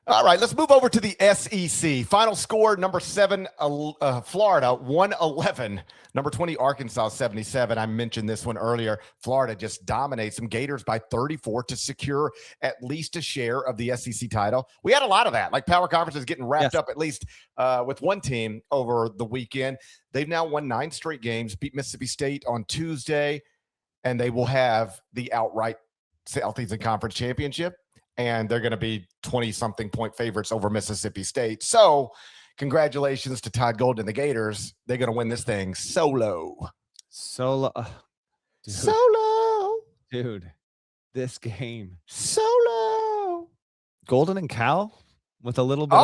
All right, let's move over to the SEC. Final score, number 7, Florida, 111. Number 20, Arkansas, 77. I mentioned this one earlier. Florida just dominates some Gators by 34 to secure at least a share of the SEC title. We had a lot of that, like power conferences getting wrapped up at least with one team over the weekend. They've now won 9 straight games, beat Mississippi State on Tuesday, and they will have the outright Southeastern Conference championship. And they're going to be 20-something point favorites over Mississippi State. So congratulations to Todd Golden and the Gators. They're going to win this thing solo. Dude, this game. Solo. Golden and Cal with a little bit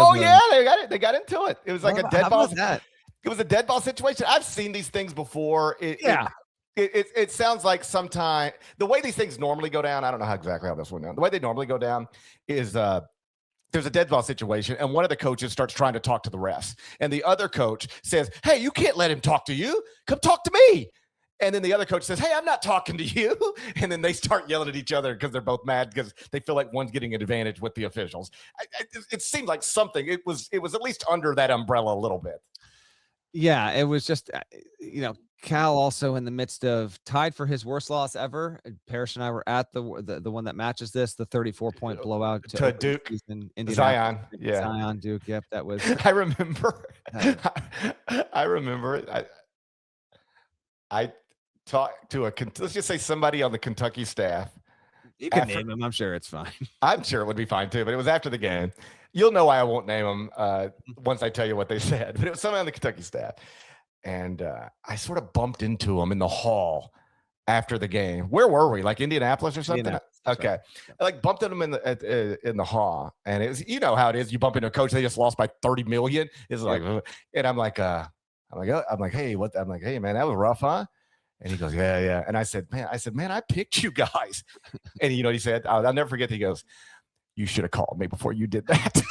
they got into it. It was like a dead ball. That? It was a dead ball situation. I've seen these things before. It sounds like sometime the way these things normally go down, I don't know exactly how this went down. The way they normally go down is there's a dead ball situation, and one of the coaches starts trying to talk to the refs. And the other coach says, hey, you can't let him talk to you. Come talk to me. And then the other coach says, hey, I'm not talking to you. And then they start yelling at each other because they're both mad because they feel like one's getting an advantage with the officials. It seemed like something. It was at least under that umbrella a little bit. Yeah, it was just, Cal also in the midst of tied for his worst loss ever. Parrish and I were at the one that matches this, the 34-point blowout to Duke, in Zion. Yeah, Zion, Duke. Yep, that was. I remember. I remember. I talked to let's just say somebody on the Kentucky staff. You can name him. I'm sure it's fine. I'm sure it would be fine too, but it was after the game. You'll know why I won't name them once I tell you what they said. But it was somebody on the Kentucky staff. And I sort of bumped into him in the hall after the game. Where were we? Like Indianapolis or something? Okay. Right. I like bumped into him in the hall. And it was, you know how it is. You bump into a coach, they just lost by 30 million. It's like, and I'm like, hey, what? I'm like, hey, man, that was rough, huh? And he goes, yeah. And I said, man, I picked you guys. And you know what he said? I'll never forget. He goes, you should have called me before you did that.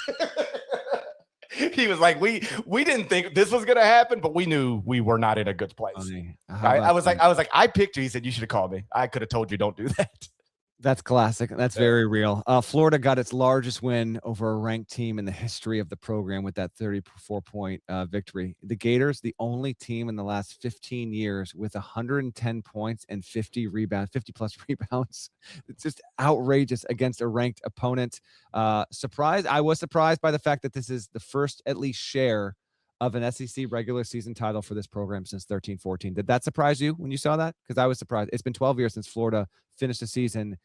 He was like, we didn't think this was going to happen, but we knew we were not in a good place. I was like, I picked you. He said, you should have called me. I could have told you, don't do that. That's classic. That's very real. Florida got its largest win over a ranked team in the history of the program with that 34-point victory. The Gators, the only team in the last 15 years with 110 points and 50-plus rebounds. It's just outrageous against a ranked opponent. I was surprised by the fact that this is the first at least share of an SEC regular season title for this program since 13-14. Did that surprise you when you saw that? Because I was surprised. It's been 12 years since Florida finished the season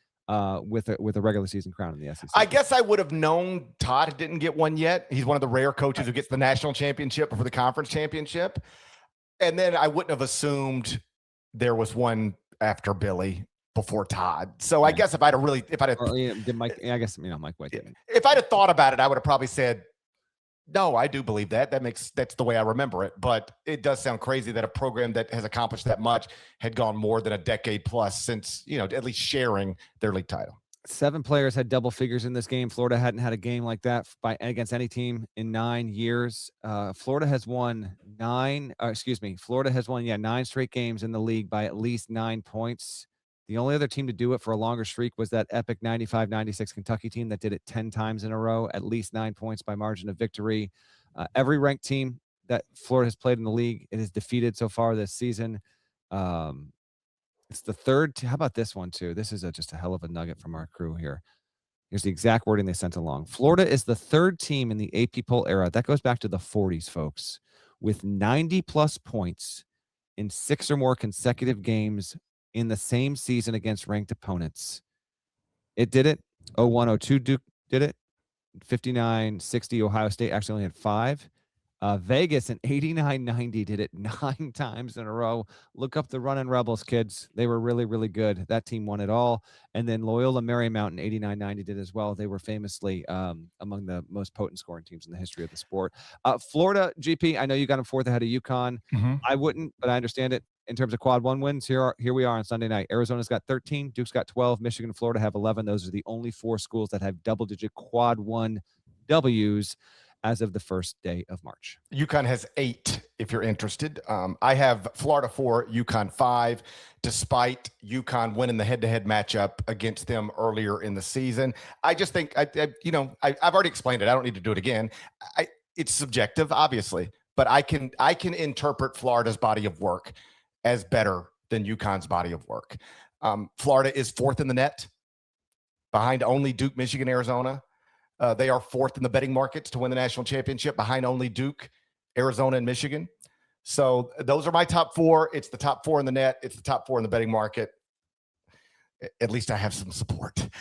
with a regular season crown in the SEC. I guess I would have known Todd didn't get one yet. He's one of the rare coaches who gets the national championship before the conference championship. And then I wouldn't have assumed there was one after Billy before Todd. So I guess if I'd have Mike White didn't. If I'd have thought about it, I would have probably said, no, I do believe that. That's the way I remember it. But it does sound crazy that a program that has accomplished that much had gone more than a decade plus since, at least sharing their league title. 7 players had double figures in this game. Florida hadn't had a game like that against any team in 9 years. Florida has won 9 straight games in the league by at least 9 points. The only other team to do it for a longer streak was that epic 95-96 Kentucky team that did it 10 times in a row, at least 9 points by margin of victory. Every ranked team that Florida has played in the league, it has defeated so far this season. It's the third. How about this one, too? This is just a hell of a nugget from our crew here. Here's the exact wording they sent along. Florida is the third team in the AP poll era. That goes back to the 40s, folks, with 90-plus points in 6 or more consecutive games in the same season against ranked opponents. It did it. 01-02 Duke did it. 59-60 Ohio State actually only had 5. Vegas in 89-90 did it 9 times in a row. Look up the Runnin' Rebels, kids. They were really, really good. That team won it all. And then Loyola Marymount in 89-90 did as well. They were famously among the most potent scoring teams in the history of the sport. Florida, GP, I know you got them 4th ahead of UConn. Mm-hmm. I wouldn't, but I understand it. In terms of quad 1 wins, here we are on Sunday night. Arizona's got 13, Duke's got 12, Michigan and Florida have 11. Those are the only 4 schools that have double-digit quad 1 W's. as of the first day of March. UConn has 8, if you're interested. I have Florida 4, UConn 5, despite UConn winning the head-to-head matchup against them earlier in the season. I just think, I've already explained it. I don't need to do it again. It's subjective, obviously, but I can interpret Florida's body of work as better than UConn's body of work. Florida is 4th in the net, behind only Duke, Michigan, Arizona. They are 4th in the betting markets to win the national championship, behind only Duke, Arizona, and Michigan. So those are my top 4. It's the top 4 in the net. It's the top 4 in the betting market. At least I have some support.